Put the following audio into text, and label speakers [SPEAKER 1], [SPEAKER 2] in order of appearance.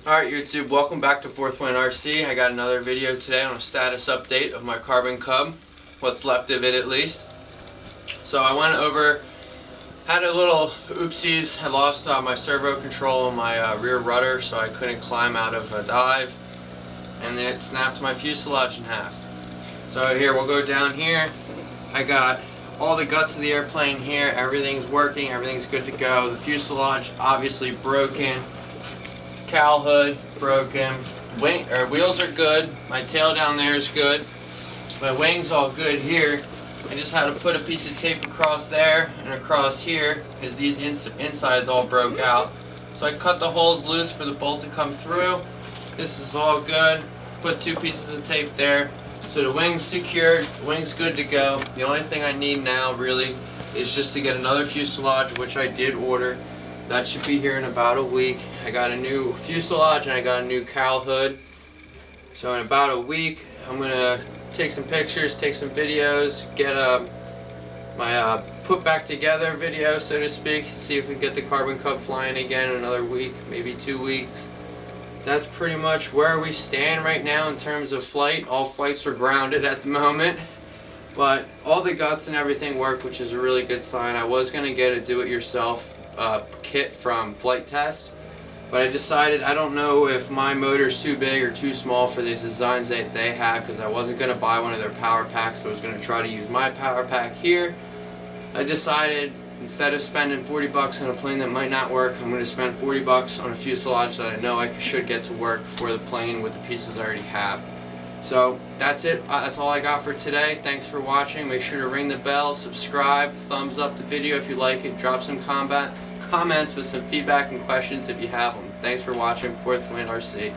[SPEAKER 1] Alright YouTube, welcome back to Fourth Wind RC. I got another video today on a status update of my Carbon Cub, what's left of it at least. So I went over, had a little oopsies, I lost my servo control on my rear rudder, so I couldn't climb out of a dive, and it snapped my fuselage in half. So here, we'll go down here. I got all the guts of the airplane here, everything's working, everything's good to go. The fuselage obviously broken. Cowl hood broken, wheels are good, my tail down there is good, my wings all good here. I just had to put a piece of tape across there and across here because these insides all broke out. So I cut the holes loose for the bolt to come through. This is all good. Put two pieces of tape there. So the wing's secured, the wing's good to go. The only thing I need now really is just to get another fuselage, which I did order. That should be here in about a week. I got a new fuselage and I got a new cowl hood. So in about a week, I'm going to take some pictures, take some videos, get my put back together video, so to speak. See if we can get the Carbon Cub flying again in another week, maybe 2 weeks. That's pretty much where we stand right now in terms of flight. All flights are grounded at the moment. But all the guts and everything work, which is a really good sign. I was going to get a do-it-yourself kit from Flight Test, but I decided I don't know if my motor's too big or too small for these designs that they have, because I wasn't going to buy one of their power packs. I was going to try to use my power pack here. I decided instead of spending 40 bucks on a plane that might not work, I'm going to spend 40 bucks on a fuselage that I know I should get to work for the plane with the pieces I already have. So that's it. That's all I got for today. Thanks for watching. Make sure to ring the bell, subscribe, thumbs up the video if you like it, drop some comments with some feedback and questions if you have them. Thanks for watching Fourth Wind RC.